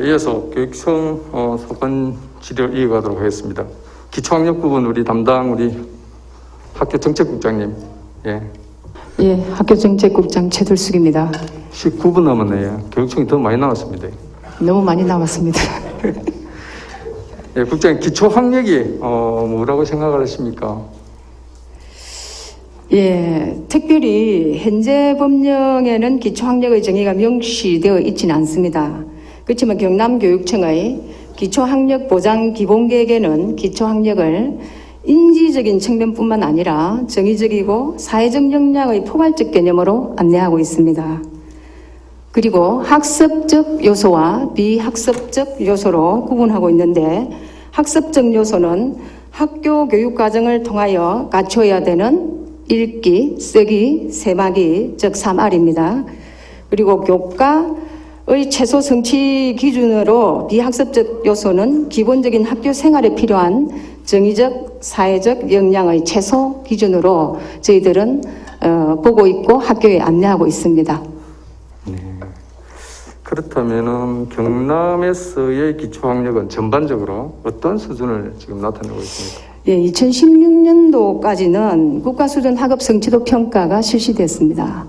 이어서 교육청 소관 질의 이어가도록 하겠습니다. 기초학력 부분 우리 담당 우리 학교정책국장님. 예, 학교정책국장 최돌숙입니다. 19분 남았네요. 교육청이 더 많이 남았습니다. 너무 많이 남았습니다. 예, 국장님 기초학력이 뭐라고 생각을 하십니까? 예, 특별히 현재 법령에는 기초학력의 정의가 명시되어 있지는 않습니다. 그렇지만 경남교육청의 기초학력 보장 기본계획에는 기초학력을 인지적인 측면뿐만 아니라 정의적이고 사회적 역량의 포괄적 개념으로 안내하고 있습니다. 그리고 학습적 요소와 비학습적 요소로 구분하고 있는데, 학습적 요소는 학교 교육 과정을 통하여 갖춰야 되는 읽기, 쓰기, 세마기, 즉 3R입니다. 그리고 교과의 최소 성취 기준으로 비학습적 요소는 기본적인 학교 생활에 필요한 정의적, 사회적 역량의 최소 기준으로 저희들은 보고 있고 학교에 안내하고 있습니다. 네. 그렇다면은 경남에서의 기초학력은 전반적으로 어떤 수준을 지금 나타내고 있습니까? 예, 2016년도까지는 국가수준 학업 성취도 평가가 실시됐습니다.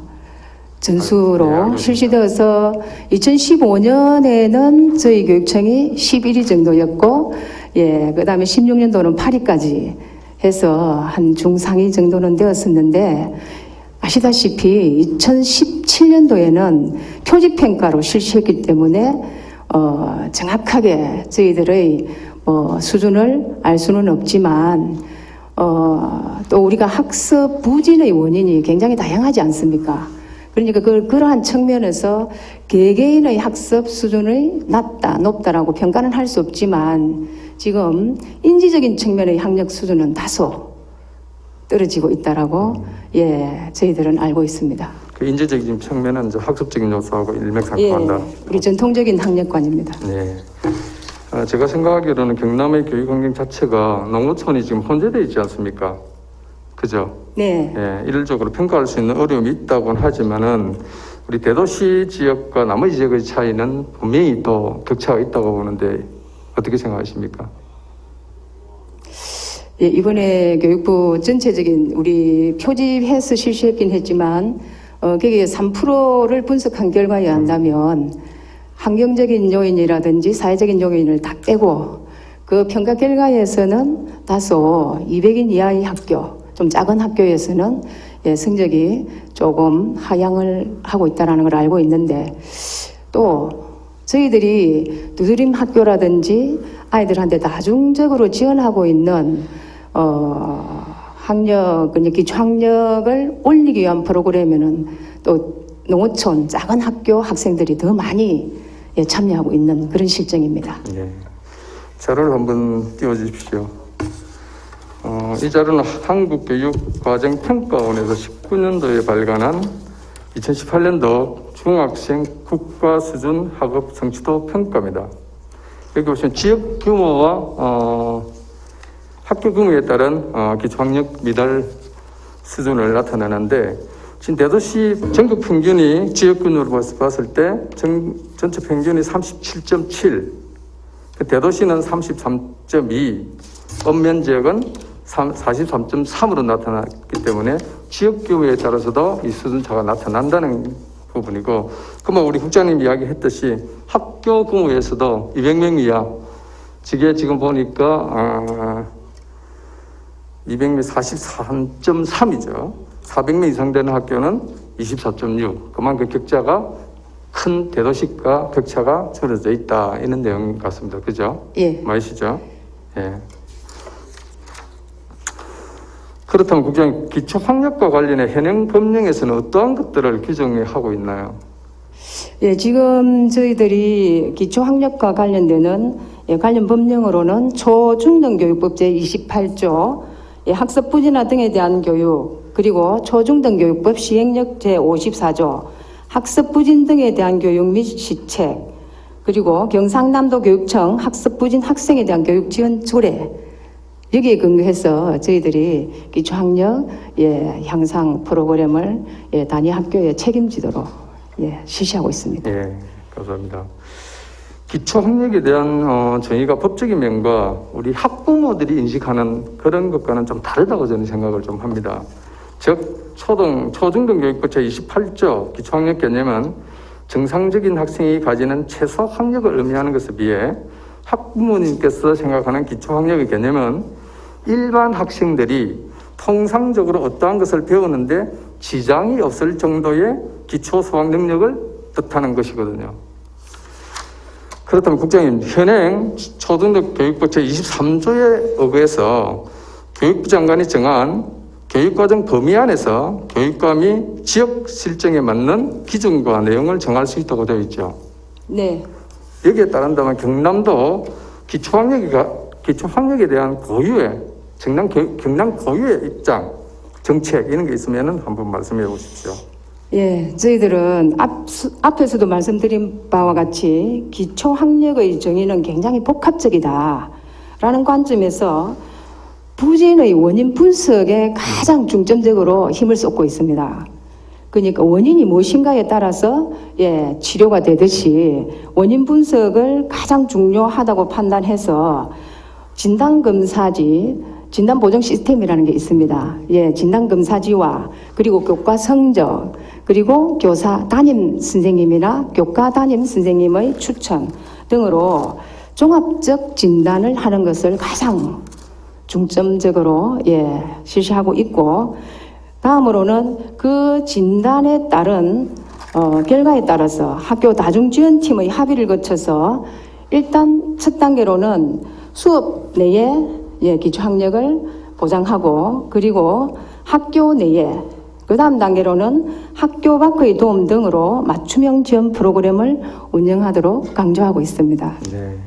전수로 실시되어서 2015년에는 저희 교육청이 11위 정도였고, 예, 그 다음에 16년도는 8위까지 해서 한 중상위 정도는 되었었는데, 아시다시피 2017년도에는 표지평가로 실시했기 때문에 정확하게 저희들의 수준을 알 수는 없지만, 또 우리가 학습 부진의 원인이 굉장히 다양하지 않습니까? 그러니까 그러한 측면에서 개개인의 학습 수준이 낮다, 높다라고 평가는 할 수 없지만, 지금 인지적인 측면의 학력 수준은 다소 떨어지고 있다라고 저희들은 알고 있습니다. 그 인지적인 측면은 이제 학습적인 요소하고 일맥상통한다. 우리 전통적인 학력관입니다. 네. 제가 생각하기로는 경남의 교육 환경 자체가 농어촌이 지금 혼재되어 있지 않습니까? 그죠? 네. 예, 일률적으로 평가할 수 있는 어려움이 있다고는 하지만은 우리 대도시 지역과 나머지 지역의 차이는 분명히 또 격차가 있다고 보는데 어떻게 생각하십니까? 예, 이번에 교육부 전체적인 우리 표집해서 실시했긴 했지만 거기에 3%를 분석한 결과에 의한다면 환경적인 요인이라든지 사회적인 요인을 다 빼고 그 평가 결과에서는 다소 200인 이하의 학교, 좀 작은 학교에서는 성적이 조금 하향을 하고 있다는 걸 알고 있는데, 또 저희들이 두드림 학교라든지 아이들한테 다중적으로 지원하고 있는 기초학력을 올리기 위한 프로그램에는 또 농어촌 작은 학교 학생들이 더 많이 참여하고 있는 그런 실정입니다. 네. 자료를 한번 띄워주십시오. 이 자료는 한국교육과정평가원에서 19년도에 발간한 2018년도 중학생 국가수준 학업 성취도 평가입니다. 여기 보시면 지역 규모와 학교 규모에 따른 기초학력 미달 수준을 나타내는데, 지금 대도시 전국 평균이 지역 규모로 봤을 때 전체 평균이 37.7, 대도시는 33.2, 엄면 지역은 43.3으로 나타났기 때문에 지역 규모에 따라서도 이 수준 차가 나타난다는 부분이고, 그러면 우리 국장님 이야기했듯이 학교 규모에서도 200명 이하, 저게 지금 보니까 200명 43.3이죠. 400명 이상 되는 학교는 24.6. 그만큼 격차가 큰 대도시과 격차가 벌어져 있다, 이런 내용 같습니다. 그죠? 예. 맞으시죠? 예. 그렇다면 국장님, 기초학력과 관련해 현행 법령에서는 어떠한 것들을 규정하고 있나요? 예, 지금 저희들이 기초학력과 관련되는 관련 법령으로는 초중등교육법 제28조 학습 부진화 등에 대한 교육, 그리고 초중등교육법 시행령 제54조 학습 부진 등에 대한 교육 및 시책, 그리고 경상남도 교육청 학습 부진 학생에 대한 교육 지원 조례, 여기에 근거해서 저희들이 기초학력 향상 프로그램을 단위 학교에 책임지도록 실시하고 있습니다. 예, 감사합니다. 기초학력에 대한 정의가 법적인 면과 우리 학부모들이 인식하는 그런 것과는 좀 다르다고 저는 생각을 좀 합니다. 즉 초중등교육부 제28조 기초학력 개념은 정상적인 학생이 가지는 최소 학력을 의미하는 것에 비해 학부모님께서 생각하는 기초학력의 개념은 일반 학생들이 통상적으로 어떠한 것을 배우는데 지장이 없을 정도의 기초 수학 능력을 뜻하는 것이거든요. 그렇다면 국장님, 현행 초등급 교육부 제23조에 의거해서 교육부 장관이 정한 교육과정 범위 안에서 교육과 및 지역 실정에 맞는 기준과 내용을 정할 수 있다고 되어 있죠. 네. 여기에 따른다면 경남도 기초학력에 대한 고유의 경남 고유의 입장, 정책 이런 게 있으면 한번 말씀해 보십시오. 예, 저희들은 앞에서도 말씀드린 바와 같이 기초학력의 정의는 굉장히 복합적이다라는 관점에서 부진의 원인 분석에 가장 중점적으로 힘을 쏟고 있습니다. 그러니까 원인이 무엇인가에 따라서 치료가 되듯이 원인 분석을 가장 중요하다고 판단해서 진단검사지, 진단보정 시스템이라는 게 있습니다. 진단검사지와 그리고 교과 성적, 그리고 교사 담임 선생님이나 교과 담임 선생님의 추천 등으로 종합적 진단을 하는 것을 가장 중점적으로 실시하고 있고, 다음으로는 그 진단에 따른 결과에 따라서 학교 다중지원팀의 합의를 거쳐서 일단 첫 단계로는 수업 내에 기초학력을 보장하고, 그리고 학교 내에 그 다음 단계로는 학교 밖의 도움 등으로 맞춤형 지원 프로그램을 운영하도록 강조하고 있습니다. 네.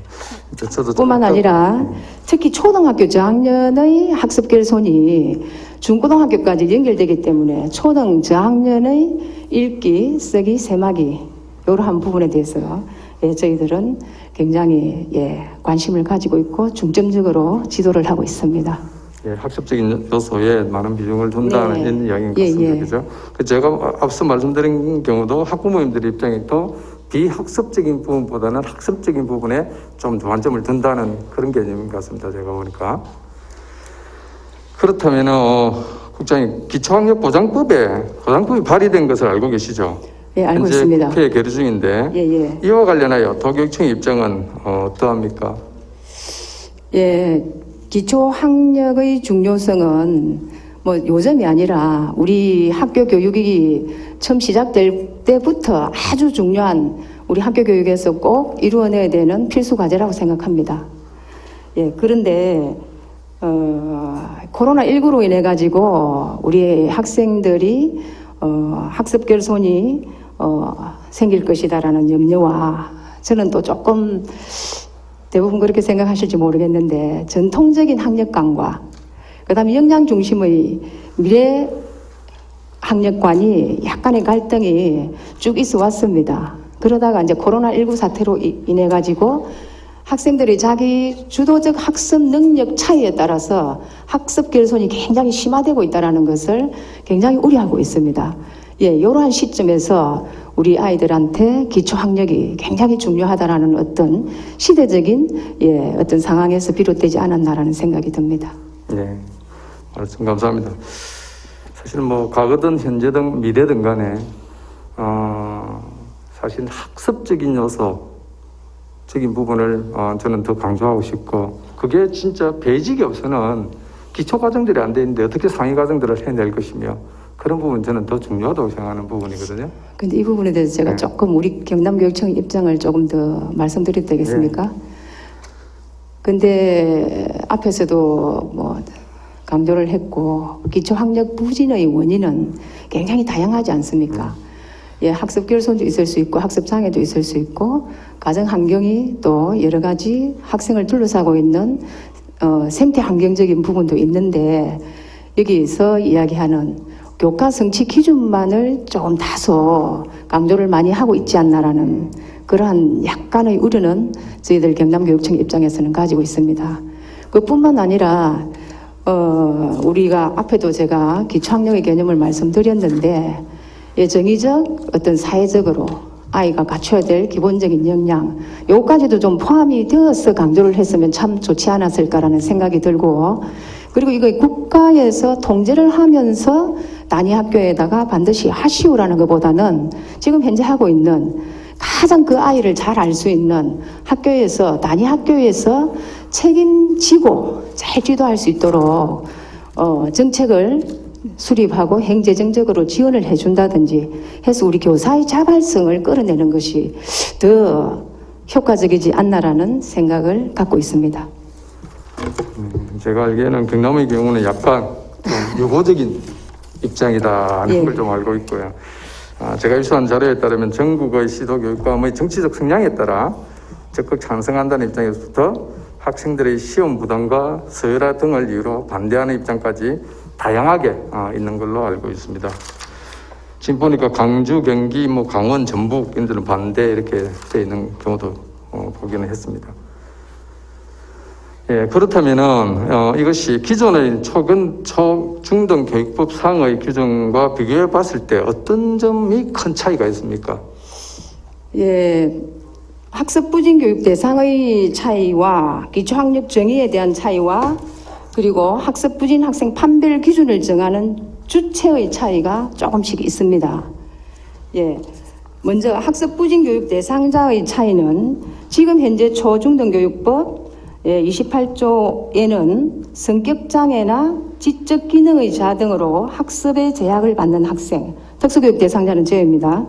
저도 뿐만 아니라 특히 초등학교 저학년의 학습 결손이 중고등학교까지 연결되기 때문에 초등 저학년의 읽기, 쓰기, 세마기 이러한 부분에 대해서 저희들은 굉장히 관심을 가지고 있고 중점적으로 지도를 하고 있습니다. 학습적인 요소에 많은 비중을 둔다는 이런 이야기인 것 같습니다. 그죠? 제가 앞서 말씀드린 경우도 학부모님들 입장에 또 비학습적인 부분보다는 학습적인 부분에 좀 관점을 둔다는 그런 개념인 것 같습니다. 제가 보니까. 그렇다면 국장님, 기초학력보장법이 발의된 것을 알고 계시죠? 예, 알고 현재 있습니다. 국회에 계류 중인데 이와 관련하여 도교육청의 입장은 어떠합니까? 기초학력의 중요성은 요즘이 아니라 우리 학교 교육이 처음 시작될 때부터 아주 중요한 우리 학교 교육에서 꼭 이루어내야 되는 필수 과제라고 생각합니다. 그런데 코로나19로 인해 가지고 우리 학생들이 학습 결손이 생길 것이다라는 염려와, 저는 또 조금 대부분 그렇게 생각하실지 모르겠는데 전통적인 학력관과 그다음에 역량 중심의 미래 학력관이 약간의 갈등이 쭉 있어 왔습니다. 그러다가 이제 코로나19 사태로 인해 가지고 학생들이 자기 주도적 학습 능력 차이에 따라서 학습 결손이 굉장히 심화되고 있다는 것을 굉장히 우려하고 있습니다. 이러한 시점에서 우리 아이들한테 기초학력이 굉장히 중요하다라는 어떤 시대적인 어떤 상황에서 비롯되지 않았나라는 생각이 듭니다. 네, 말씀 감사합니다. 사실 과거든 현재든 미래든 간에 사실 학습적인 요소적인 부분을 저는 더 강조하고 싶고, 그게 진짜 베이직이 없으면 기초 과정들이 안 돼 있는데 어떻게 상위 과정들을 해낼 것이며, 그런 부분 저는 더 중요하다고 생각하는 부분이거든요. 근데 이 부분에 대해서 제가 조금 우리 경남교육청 입장을 조금 더 말씀드려도 되겠습니까? 근데 앞에서도 강조를 했고, 기초학력 부진의 원인은 굉장히 다양하지 않습니까? 학습 결손도 있을 수 있고 학습 장애도 있을 수 있고 가정 환경이 또 여러 가지 학생을 둘러싸고 있는 생태 환경적인 부분도 있는데, 여기서 이야기하는 교과 성취 기준만을 조금 다소 강조를 많이 하고 있지 않나라는 그러한 약간의 우려는 저희들 경남교육청 입장에서는 가지고 있습니다. 그뿐만 아니라 우리가 앞에도 제가 기초학력의 개념을 말씀드렸는데, 정의적 어떤 사회적으로 아이가 갖춰야 될 기본적인 역량, 요까지도 좀 포함이 되어서 강조를 했으면 참 좋지 않았을까라는 생각이 들고, 그리고 이거 국가에서 통제를 하면서 단위 학교에다가 반드시 하시오라는 것보다는 지금 현재 하고 있는 가장 그 아이를 잘 알 수 있는 학교에서, 단위 학교에서 책임지고 잘 지도할 수 있도록 정책을 수립하고 행정적으로 지원을 해준다든지 해서 우리 교사의 자발성을 끌어내는 것이 더 효과적이지 않나라는 생각을 갖고 있습니다. 제가 알기에는 경남의 경우는 약간 좀 유보적인 입장이다 하는 예. 걸 좀 알고 있고요. 제가 입수한 자료에 따르면 전국의 시도교육감의 정치적 성향에 따라 적극 찬성한다는 입장에서부터 학생들의 시험 부담과 서열화 등을 이유로 반대하는 입장까지 다양하게 있는 걸로 알고 있습니다. 지금 보니까 강주, 경기, 강원, 전북 인들은 반대 이렇게 돼 있는 경우도 보기는 했습니다. 예, 그렇다면은 이것이 기존의 초중등 교육법 상의 규정과 비교해 봤을 때 어떤 점이 큰 차이가 있습니까? 예, 학습 부진 교육 대상의 차이와 기초학력 정의에 대한 차이와 그리고 학습 부진 학생 판별 기준을 정하는 주체의 차이가 조금씩 있습니다. 예, 먼저 학습 부진 교육 대상자의 차이는 지금 현재 초중등 교육법 28조에는 성격장애나 지적 기능의 자 등으로 학습에 제약을 받는 학생, 특수교육 대상자는 제외입니다.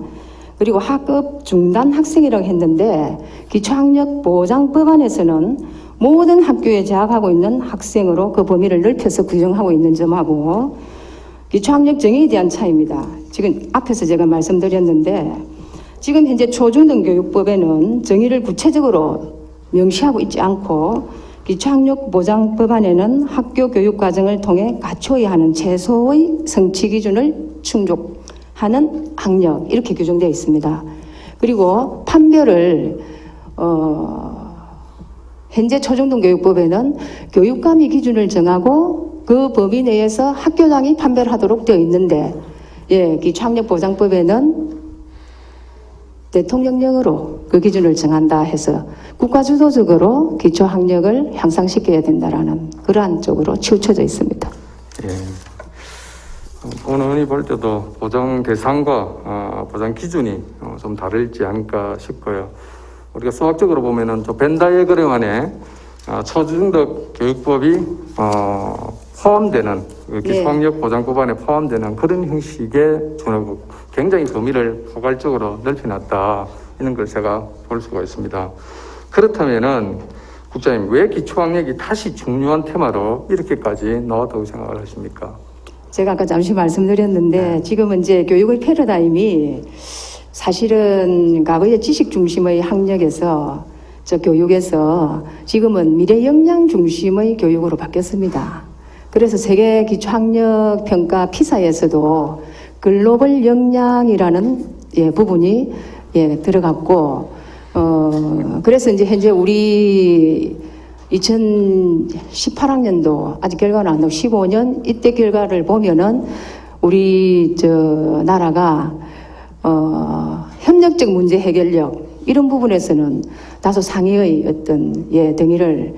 그리고 학급 중단 학생이라고 했는데 기초학력 보장법안에서는 모든 학교에 재학하고 있는 학생으로 그 범위를 넓혀서 규정하고 있는 점하고 기초학력 정의에 대한 차이입니다. 지금 앞에서 제가 말씀드렸는데 지금 현재 초중등 교육법에는 정의를 구체적으로 명시하고 있지 않고 기초학력 보장법안에는 학교 교육 과정을 통해 갖춰야 하는 최소의 성취 기준을 충족하는 학력 이렇게 규정되어 있습니다. 그리고 판별을 현재 초중등 교육법에는 교육감이 기준을 정하고 그 범위 내에서 학교장이 판별하도록 되어 있는데 기초학력 보장법에는 대통령령으로 그 기준을 정한다 해서 국가 주도적으로 기초학력을 향상시켜야 된다라는 그러한 쪽으로 치우쳐져 있습니다. 예. 본 의원이 볼 때도 보장 대상과 보장 기준이 좀 다르지 않을까 싶고요. 우리가 수학적으로 보면은 벤 다이어그램 안에 초중등 교육법이 포함되는 기초학력 보장법 안에 포함되는 그런 형식의 준호국 굉장히 범위를 포괄적으로 넓혀놨다 이런 걸 제가 볼 수가 있습니다. 그렇다면은 국장님 왜 기초학력이 다시 중요한 테마로 이렇게까지 나왔다고 생각을 하십니까? 제가 아까 잠시 말씀드렸는데 지금은 이제 교육의 패러다임이 사실은 과거의 지식 중심의 학력에서 교육에서 지금은 미래 역량 중심의 교육으로 바뀌었습니다. 그래서 세계 기초학력 평가 피사에서도 글로벌 역량이라는 부분이 들어갔고 그래서 이제 현재 우리 2018학년도 아직 결과는 안 나오고 15년 이때 결과를 보면은 우리 나라가 협력적 문제 해결력 이런 부분에서는 다소 상위의 어떤 등위를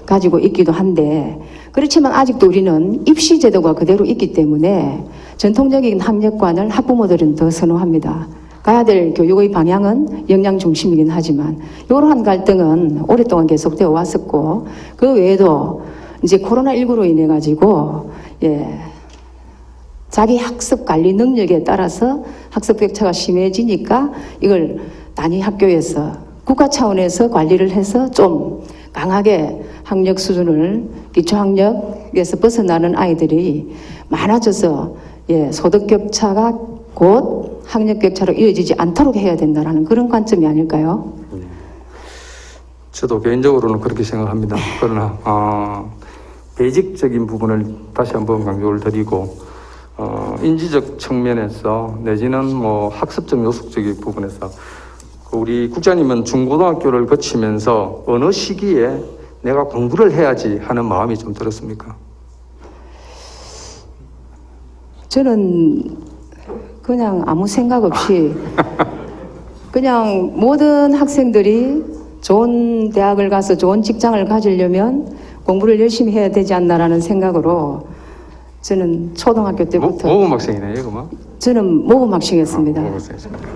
가지고 있기도 한데 그렇지만 아직도 우리는 입시 제도가 그대로 있기 때문에 전통적인 학력관을 학부모들은 더 선호합니다. 가야 될 교육의 방향은 역량 중심이긴 하지만 이러한 갈등은 오랫동안 계속되어 왔었고 그 외에도 이제 코로나19로 인해 가지고 자기 학습 관리 능력에 따라서 학습 격차가 심해지니까 이걸 단위 학교에서 국가 차원에서 관리를 해서 좀 강하게 학력 수준을 기초학력에서 벗어나는 아이들이 많아져서 소득 격차가 곧 학력 격차로 이어지지 않도록 해야 된다는 그런 관점이 아닐까요? 저도 개인적으로는 그렇게 생각합니다. 그러나 베이직적인 부분을 다시 한번 강조를 드리고 인지적 측면에서 내지는 학습적 요소적인 부분에서 우리 국장님은 중고등학교를 거치면서 어느 시기에 내가 공부를 해야지 하는 마음이 좀 들었습니까? 저는 그냥 아무 생각 없이 그냥 모든 학생들이 좋은 대학을 가서 좋은 직장을 가지려면 공부를 열심히 해야 되지 않나라는 생각으로 저는 초등학교 때부터 모범 학생이네요, 그만. 저는 모범학생이었습니다. 모범학생이십니다.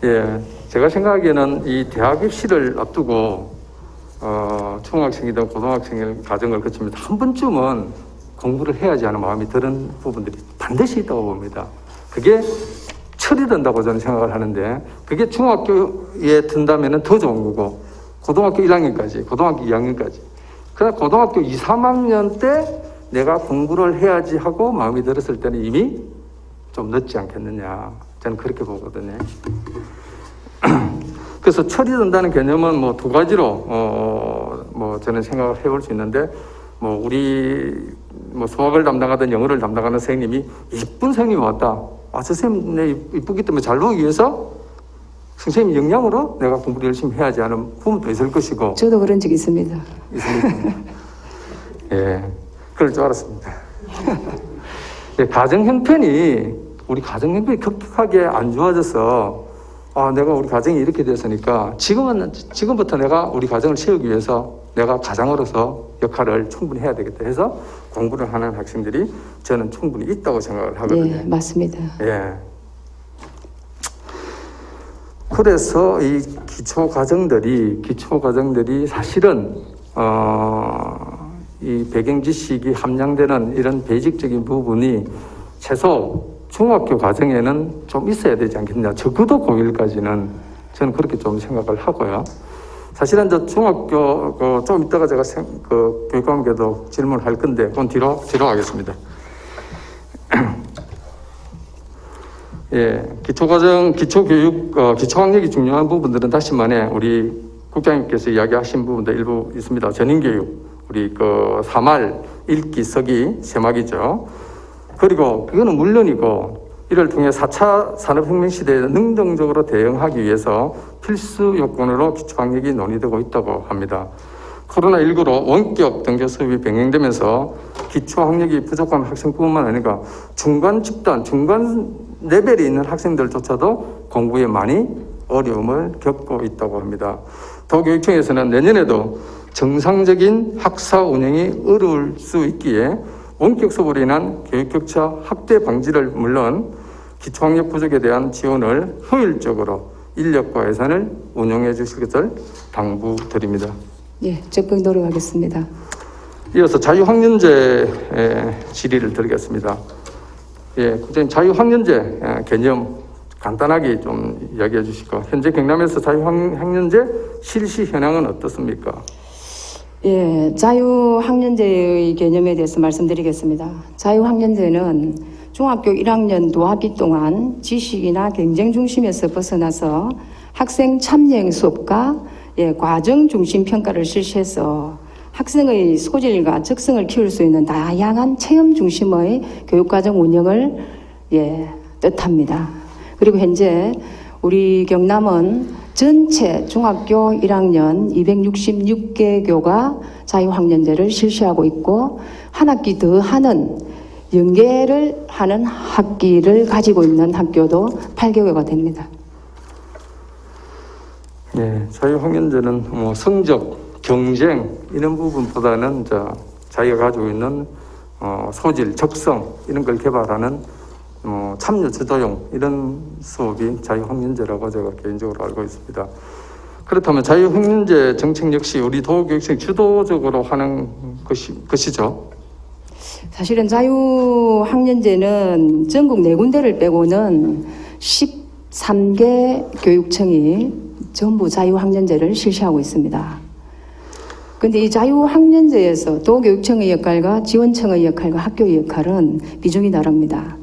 예, 제가 생각하기에는 이 대학 입시를 앞두고 중학생이든 고등학생의 과정을 거치면서 한 번쯤은 공부를 해야지 하는 마음이 드는 부분들이 반드시 있다고 봅니다. 그게 철이 든다고 저는 생각을 하는데, 그게 중학교에 든다면 더 좋은 거고, 고등학교 1학년까지, 고등학교 2학년까지. 그러나 고등학교 2, 3학년 때 내가 공부를 해야지 하고 마음이 들었을 때는 이미 좀 늦지 않겠느냐. 저는 그렇게 보거든요. 그래서 철이 든다는 개념은 뭐 두 가지로 뭐 저는 생각을 해볼 수 있는데, 뭐 우리 뭐 수학을 담당하든 영어를 담당하는 선생님이 이쁜 선생님이 왔다. 아, 저 선생님 내 이쁘기 때문에 잘 보기 위해서 선생님 역량으로 내가 공부를 열심히 해야지 하는 부분도 있을 것이고. 저도 그런 적이 있습니다. 있습니다. 예, 그럴 줄 알았습니다. 예, 가정 형편이 우리 가정 형편이 급격하게 안 좋아져서 아, 내가 우리 가정이 이렇게 됐으니까 지금부터 내가 우리 가정을 채우기 위해서 내가 가장으로서 역할을 충분히 해야 되겠다 해서 공부를 하는 학생들이 저는 충분히 있다고 생각을 하거든요. 예, 맞습니다. 예. 그래서 이 기초 과정들이 사실은 이 배경 지식이 함량되는 이런 베이직적인 부분이 최소 중학교 과정에는 좀 있어야 되지 않겠냐. 적어도 고1까지는 저는 그렇게 좀 생각을 하고요. 사실은 저 중학교 좀 이따가 제가 교육감께도 질문을 할 건데 그건 뒤로 하겠습니다. 예, 기초과정, 기초교육, 기초학력이 중요한 부분들은 다시 말해 우리 국장님께서 이야기하신 부분도 일부 있습니다. 전인교육, 우리 3할, 읽기, 쓰기, 세막이죠. 그리고 그거는 물론이고 이를 통해 4차 산업혁명 시대에 능동적으로 대응하기 위해서 필수 요건으로 기초학력이 논의되고 있다고 합니다. 코로나19로 원격 등교 수업이 병행되면서 기초학력이 부족한 학생뿐만 아니라 중간 집단, 중간 레벨에 있는 학생들조차도 공부에 많이 어려움을 겪고 있다고 합니다. 도교육청에서는 내년에도 정상적인 학사 운영이 어려울 수 있기에 원격 수업으로 인한 교육격차 확대 방지를 물론 기초학력 부족에 대한 지원을 효율적으로 인력과 예산을 운용해 주실 것을 당부드립니다. 예, 적극 노력하겠습니다. 이어서 자유학년제 질의를 드리겠습니다. 예, 국장님 자유학년제 개념 간단하게 좀 이야기해 주시고 현재 경남에서 자유학년제 실시 현황은 어떻습니까? 예, 자유학년제의 개념에 대해서 말씀드리겠습니다. 자유학년제는 중학교 1학년 노학기 동안 지식이나 경쟁 중심에서 벗어나서 학생 참여형 수업과 과정 중심 평가를 실시해서 학생의 소질과 적성을 키울 수 있는 다양한 체험 중심의 교육과정 운영을 뜻합니다. 그리고 현재 우리 경남은 전체 중학교 1학년 266개 교가 자유학년제를 실시하고 있고 한 학기 더 하는 연계를 하는 학기를 가지고 있는 학교도 8개교가 됩니다. 네, 자유학년제는 뭐 성적, 경쟁 이런 부분보다는 자기가 가지고 있는 소질, 적성 이런 걸 개발하는 참여 주도형 이런 수업이 자유학년제라고 제가 개인적으로 알고 있습니다. 그렇다면 자유학년제 정책 역시 우리 도교육청이 주도적으로 하는 것이죠. 사실은 자유학년제는 전국 4군데를 빼고는 13개 교육청이 전부 자유학년제를 실시하고 있습니다. 그런데 이 자유학년제에서 도교육청의 역할과 지원청의 역할과 학교의 역할은 비중이 다릅니다.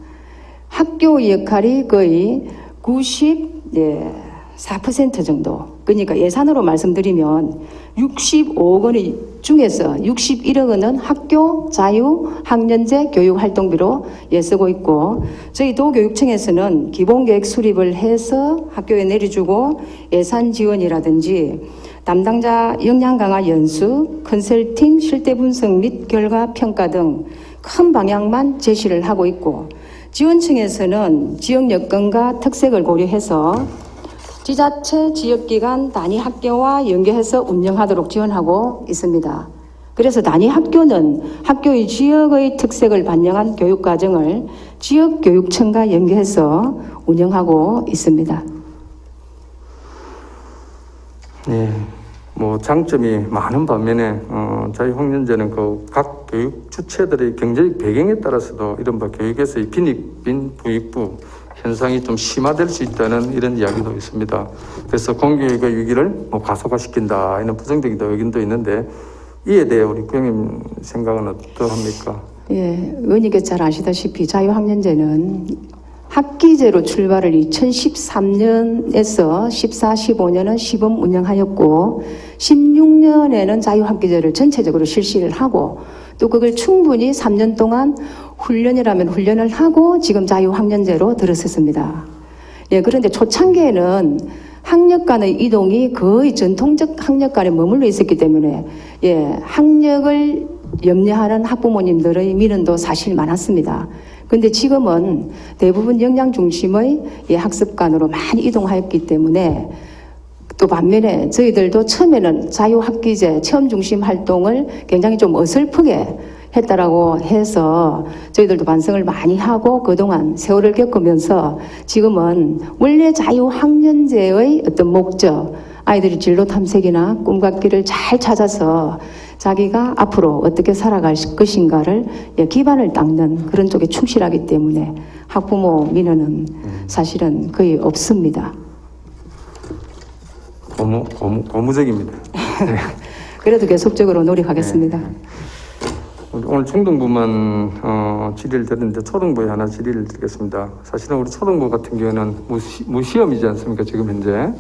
학교의 역할이 거의 94% 정도. 그러니까 예산으로 말씀드리면 65억 원의 중에서 61억 원은 학교 자유학년제 교육활동비로 쓰고 있고 저희 도교육청에서는 기본계획 수립을 해서 학교에 내려주고 예산 지원이라든지 담당자 역량 강화 연수, 컨설팅, 실태 분석 및 결과 평가 등 큰 방향만 제시를 하고 있고 지원청에서는 지역 여건과 특색을 고려해서 지자체 지역기관 단위 학교와 연계해서 운영하도록 지원하고 있습니다. 그래서 단위 학교는 학교의 지역의 특색을 반영한 교육과정을 지역교육청과 연계해서 운영하고 있습니다. 네, 뭐 장점이 많은 반면에 자유학년제는 그 각 교육 주체들의 경제적 배경에 따라서도 이른바 교육에서의 빈익빈 부익부 현상이 좀 심화될 수 있다는 이런 이야기도 있습니다. 그래서 공교육의 위기를 뭐 가속화시킨다 이런 부정적인 의견도 있는데 이에 대해 우리 구형님 생각은 어떠합니까? 예, 의원님께서 잘 아시다시피 자유학년제는 학기제로 출발을 2013년에서 14, 15년은 시범 운영하였고 16년에는 자유학기제를 전체적으로 실시를 하고 또 그걸 충분히 3년 동안 훈련이라면 훈련을 하고 지금 자유학년제로 들어섰습니다. 예, 그런데 초창기에는 학력 간의 이동이 거의 전통적 학력 간에 머물러 있었기 때문에 예, 학력을 염려하는 학부모님들의 민원도 사실 많았습니다. 근데 지금은 대부분 역량 중심의 예, 학습관으로 많이 이동하였기 때문에 또 반면에 저희들도 처음에는 자유학기제 체험 중심 활동을 굉장히 좀 어설프게 했다라고 해서 저희들도 반성을 많이 하고 그동안 세월을 겪으면서 지금은 원래 자유학년제의 어떤 목적, 아이들이 진로 탐색이나 꿈과 길을 잘 찾아서 자기가 앞으로 어떻게 살아갈 것인가를 기반을 닦는 그런 쪽에 충실하기 때문에 학부모 민원은 사실은 거의 없습니다. 고무적입니다. 네. 그래도 계속적으로 노력하겠습니다. 네. 오늘 중등부만 질의를 드렸는데 초등부에 하나 질의를 드리겠습니다. 사실은 우리 초등부 같은 경우에는 무시험이지 않습니까? 지금 현재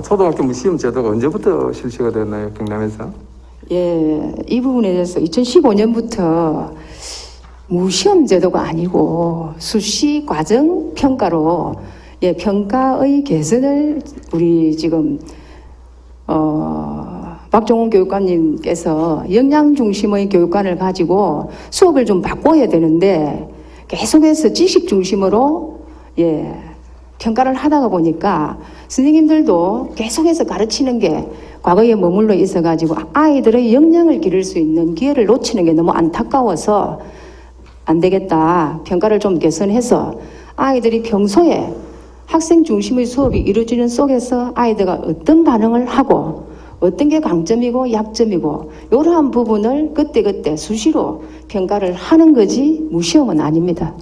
초등학교 무시험 제도가 언제부터 실시가 되었나요? 경남에서? 예, 이 부분에 대해서 2015년부터 무시험 제도가 아니고 수시 과정 평가로 예, 평가의 개선을 우리 지금 박종훈 교육관님께서 역량 중심의 교육관을 가지고 수업을 좀 바꿔야 되는데 계속해서 지식 중심으로 예, 평가를 하다가 보니까 선생님들도 계속해서 가르치는 게 과거에 머물러 있어가지고 아이들의 역량을 기를 수 있는 기회를 놓치는 게 너무 안타까워서 안 되겠다. 평가를 좀 개선해서 아이들이 평소에 학생 중심의 수업이 이루어지는 속에서 아이들과 어떤 반응을 하고 어떤 게 강점이고 약점이고 이러한 부분을 그때그때 수시로 평가를 하는 거지 무시험은 아닙니다.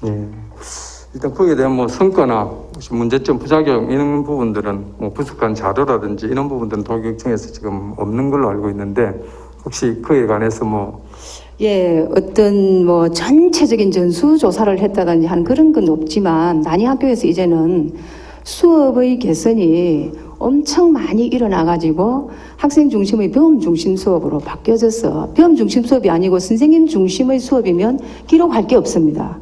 예. 일단 거기에 대한 뭐 성과나 문제점, 부작용 이런 부분들은 뭐 부족한 자료라든지 이런 부분들은 도교육청에서 지금 없는 걸로 알고 있는데 혹시 그에 관해서 뭐 예, 어떤 뭐 전체적인 전수조사를 했다든지 하는 그런 건 없지만 단위 학교에서 이제는 수업의 개선이 엄청 많이 일어나가지고 학생 중심의 배움 중심 수업으로 바뀌어져서 배움 중심 수업이 아니고 선생님 중심의 수업이면 기록할 게 없습니다.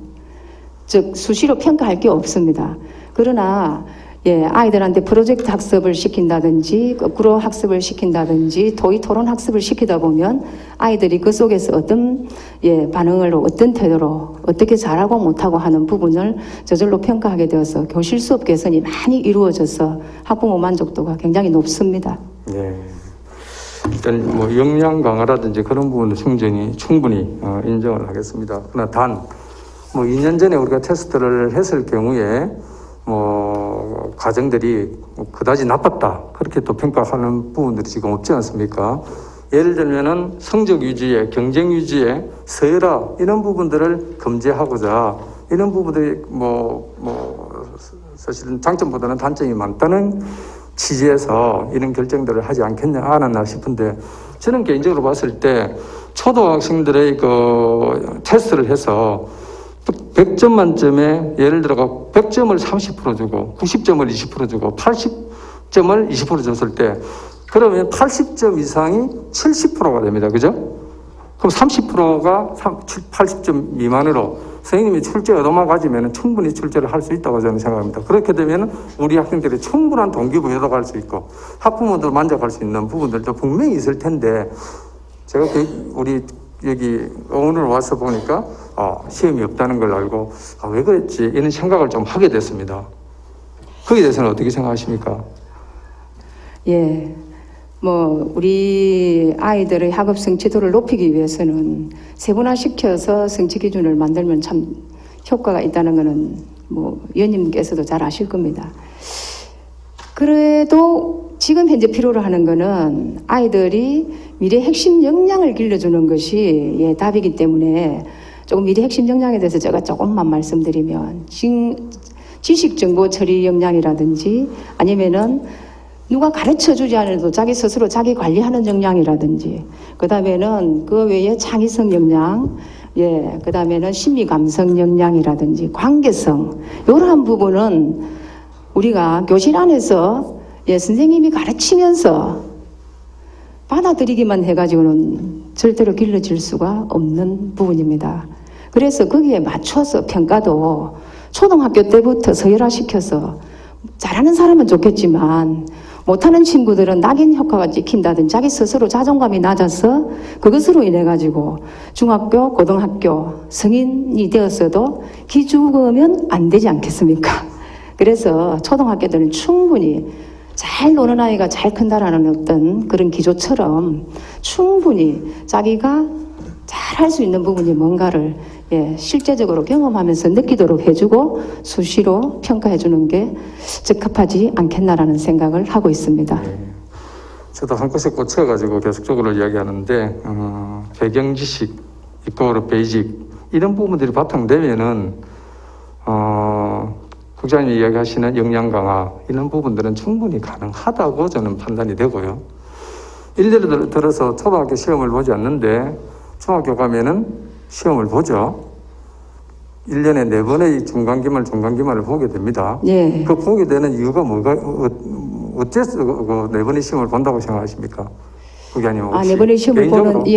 즉 수시로 평가할 게 없습니다. 그러나 예, 아이들한테 프로젝트 학습을 시킨다든지 거꾸로 학습을 시킨다든지 토의 토론 학습을 시키다 보면 아이들이 그 속에서 어떤 예, 반응을 어떤 태도로 어떻게 잘하고 못하고 하는 부분을 저절로 평가하게 되어서 교실 수업 개선이 많이 이루어져서 학부모 만족도가 굉장히 높습니다. 예. 일단 뭐 역량 강화라든지 그런 부분도 충분히 인정을 하겠습니다. 그러나 단 뭐 2년 전에 우리가 테스트를 했을 경우에 뭐 과정들이 그다지 나빴다 그렇게 또 평가하는 부분들이 지금 없지 않습니까? 예를 들면은 성적 유지에 경쟁 유지에 서열화 이런 부분들을 금지하고자 이런 부분들이 사실은 장점보다는 단점이 많다는 취지에서 이런 결정들을 하지 않았나 싶은데 저는 개인적으로 봤을 때 초등학생들의 그 테스트를 해서 100점 만점에 예를 들어 100점을 30% 주고 90점을 20% 주고 80점을 20% 줬을 때 그러면 80점 이상이 70%가 됩니다. 그죠? 그럼 30%가 80점 미만으로 선생님이 출제 의도만 가지면 충분히 출제를 할 수 있다고 저는 생각합니다. 그렇게 되면 우리 학생들이 충분한 동기부여도 갈 수 있고 학부모들 만족할 수 있는 부분들도 분명히 있을 텐데 제가 우리 여기 오늘 와서 보니까 시험이 없다는 걸 알고 왜 그랬지 이런 생각을 좀 하게 됐습니다. 거기에 대해서는 어떻게 생각하십니까? 예, 뭐 우리 아이들의 학업 성취도를 높이기 위해서는 세분화시켜서 성취 기준을 만들면 참 효과가 있다는 것은 뭐 위원님께서도 잘 아실 겁니다. 그래도 지금 현재 필요로 하는 거는 아이들이 미래 핵심 역량을 길러주는 것이 답이기 때문에 조금 미래 핵심 역량에 대해서 제가 조금만 말씀드리면 지식 정보 처리 역량이라든지 아니면은 누가 가르쳐 주지 않아도 자기 스스로 자기 관리하는 역량이라든지 그 다음에는 그 외에 창의성 역량 그 다음에는 심리 감성 역량이라든지 관계성 이러한 부분은 우리가 교실 안에서 선생님이 가르치면서 받아들이기만 해가지고는 절대로 길러질 수가 없는 부분입니다. 그래서 거기에 맞춰서 평가도 초등학교 때부터 서열화시켜서 잘하는 사람은 좋겠지만 못하는 친구들은 낙인 효과가 찍힌다든지 자기 스스로 자존감이 낮아서 그것으로 인해 가지고 중학교, 고등학교 성인이 되었어도 기죽으면 안 되지 않겠습니까? 그래서 초등학교 때는 충분히 잘 노는 아이가 잘 큰다라는 어떤 그런 기조처럼 충분히 자기가 잘 할 수 있는 부분이 뭔가를 실제적으로 경험하면서 느끼도록 해주고 수시로 평가해주는 게 적합하지 않겠나라는 생각을 하고 있습니다. 저도 한 곳에 꽂혀가지고 계속적으로 이야기하는데 배경 지식, 이코르 베이직 이런 부분들이 바탕되면은 국장님이 이야기하시는 역량 강화 이런 부분들은 충분히 가능하다고 저는 판단이 되고요. 일례를 들어서 초등학교 시험을 보지 않는데 중학교 가면은 시험을 보죠. 1년에 4번의 중간기말을 보게 됩니다. 예. 그 보게 되는 이유가 어째서 그 4번의 시험을 본다고 생각하십니까? 국장님 혹시 4번의 시험을 개인적으로? 보는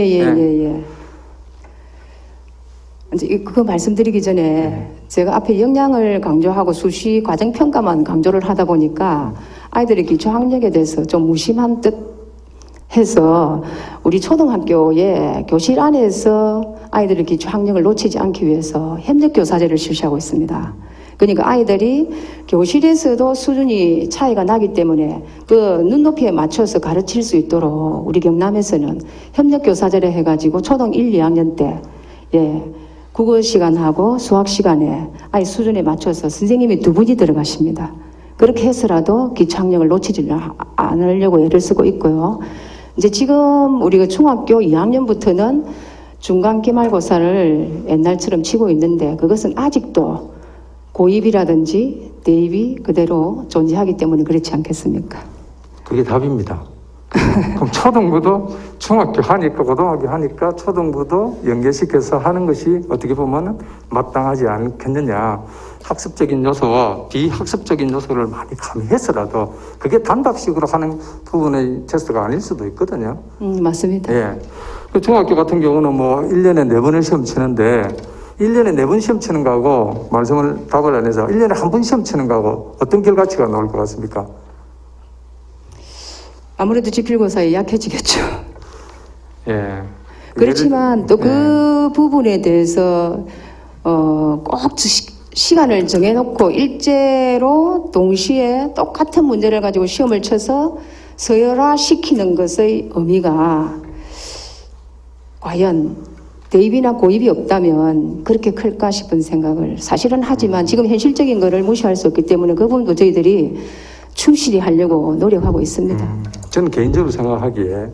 이제 그거 말씀드리기 전에 제가 앞에 역량을 강조하고 수시 과정 평가만 강조를 하다 보니까 아이들의 기초 학력에 대해서 좀 무심한 듯 해서 우리 초등학교에 교실 안에서 아이들의 기초 학력을 놓치지 않기 위해서 협력교사제를 실시하고 있습니다. 그러니까 아이들이 교실에서도 수준이 차이가 나기 때문에 그 눈높이에 맞춰서 가르칠 수 있도록 우리 경남에서는 협력교사제를 해가지고 초등 1, 2학년 때 국어 시간하고 수학 시간에 아이 수준에 맞춰서 선생님이 2분이 들어가십니다. 그렇게 해서라도 기초 학력을 놓치지 않으려고 애를 쓰고 있고요. 이제 지금 우리가 중학교 2학년부터는 중간 기말고사를 옛날처럼 치고 있는데 그것은 아직도 고입이라든지 대입이 그대로 존재하기 때문에 그렇지 않겠습니까? 그게 답입니다. 그럼 초등부도 중학교 하니까 고등학교 하니까 초등부도 연계시켜서 하는 것이 어떻게 보면 마땅하지 않겠느냐. 학습적인 요소와 비학습적인 요소를 많이 가미해서라도 그게 단답식으로 하는 부분의 테스트가 아닐 수도 있거든요. 맞습니다. 그 중학교 같은 경우는 뭐 1년에 4번을 시험 치는데 1년에 4번 시험 치는 거하고 답을 안 해서 1년에 1번 시험 치는 거하고 어떤 결과치가 나올 것 같습니까? 아무래도 지필고사에 약해지겠죠. 그렇지만 예를, 또 그 부분에 대해서 꼭 시간을 정해놓고 일제로 동시에 똑같은 문제를 가지고 시험을 쳐서 서열화시키는 것의 의미가 과연 대입이나 고입이 없다면 그렇게 클까 싶은 생각을 사실은 하지만 지금 현실적인 것을 무시할 수 없기 때문에 그 부분도 저희들이 충실히 하려고 노력하고 있습니다. 저는 개인적으로 생각하기에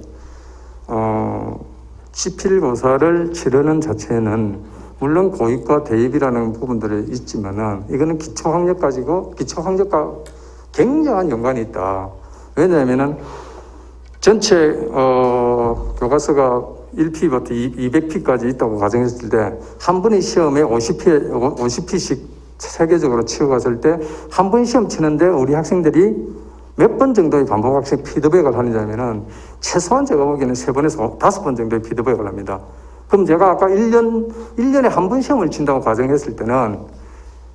지필고사를 치르는 자체는 물론 고입과 대입이라는 부분들이 있지만은 이거는 기초학력과 굉장한 연관이 있다. 왜냐하면은 전체 교과서가 1P부터 200P까지 있다고 가정했을 때 한 번의 시험에 50P씩 세계적으로 치어갔을 때 한 번 시험 치는데 우리 학생들이 몇 번 정도의 반복 학습 피드백을 하느냐면은 최소한 제가 보기에는 3번에서 5번 정도의 피드백을 합니다. 그럼 제가 아까 1년에 한 번 시험을 친다고 가정했을 때는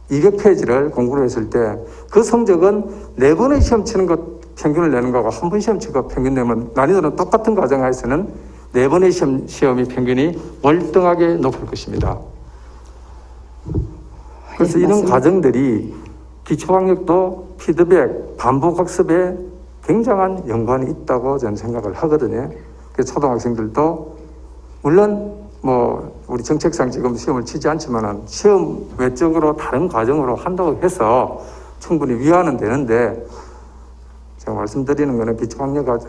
200페이지를 공부를 했을 때 그 성적은 4번의 시험 치는 것 평균을 내는 거하고 한 번 시험 치고 평균 내면 난이도는 똑같은 과정하에서는 4번의 시험이 평균이 월등하게 높을 것입니다. 그래서 네, 이런 맞습니다. 과정들이 기초학력도 피드백, 반복학습에 굉장한 연관이 있다고 저는 생각을 하거든요. 그래서 초등학생들도 물론 우리 정책상 지금 시험을 치지 않지만은 시험 외적으로 다른 과정으로 한다고 해서 충분히 위안은 되는데 제가 말씀드리는 것은 기초학력과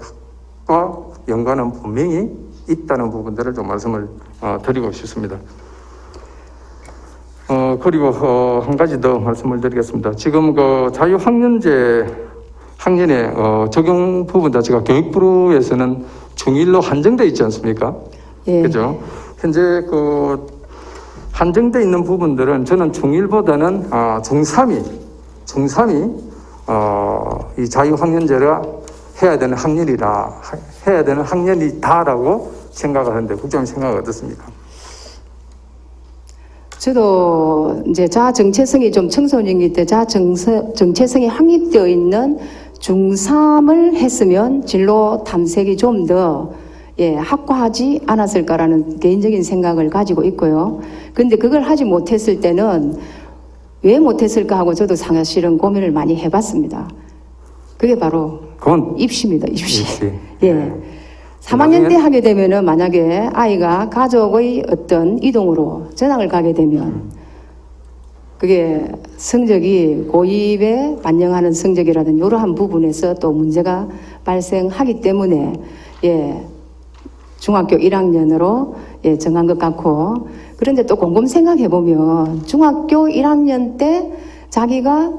연관은 분명히 있다는 부분들을 좀 말씀을 드리고 싶습니다. 그리고 한 가지 더 말씀을 드리겠습니다. 지금 그 자유학년제 학년의 적용 부분 자체가 교육부에서는 중1로 한정되어 있지 않습니까? 예. 그죠? 현재 그 한정되어 있는 부분들은 저는 중1보다는 중3이 이 자유학년제라 해야 되는 학년이다라고 생각을 하는데 국장님 생각은 어떻습니까? 저도 이제 자아 정체성이 좀 청소년기 때 자아 정체성이 확립되어 있는 중3을 했으면 진로 탐색이 좀 더 확고하지 않았을까라는 개인적인 생각을 가지고 있고요. 근데 그걸 하지 못했을 때는 왜 못했을까 하고 저도 사실은 고민을 많이 해봤습니다. 그게 바로 그건 입시입니다. 입시. 입시. 예. 3학년 때 하게 되면은 만약에 아이가 가족의 어떤 이동으로 전학을 가게 되면 그게 성적이 고입에 반영하는 성적이라든 이러한 부분에서 또 문제가 발생하기 때문에 중학교 1학년으로 정한 것 같고, 그런데 또 곰곰 생각해 보면 중학교 1학년 때 자기가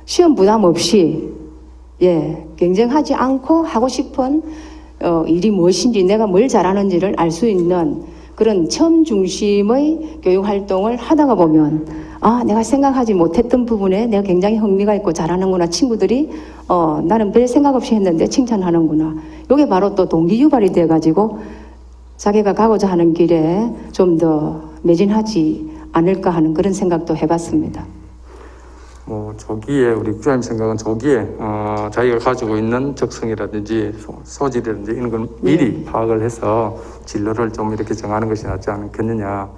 시험 부담 없이 경쟁하지 않고 하고 싶은 일이 무엇인지 내가 뭘 잘하는지를 알 수 있는 그런 체험 중심의 교육 활동을 하다가 보면 내가 생각하지 못했던 부분에 내가 굉장히 흥미가 있고 잘하는구나. 친구들이 나는 별 생각 없이 했는데 칭찬하는구나. 이게 바로 또 동기 유발이 돼가지고 자기가 가고자 하는 길에 좀 더 매진하지 않을까 하는 그런 생각도 해봤습니다. 조기에 우리 국장님 생각은 조기에 자기가 가지고 있는 적성이라든지 소질이라든지 이런 걸 미리 파악을 해서 진로를 좀 이렇게 정하는 것이 낫지 않겠느냐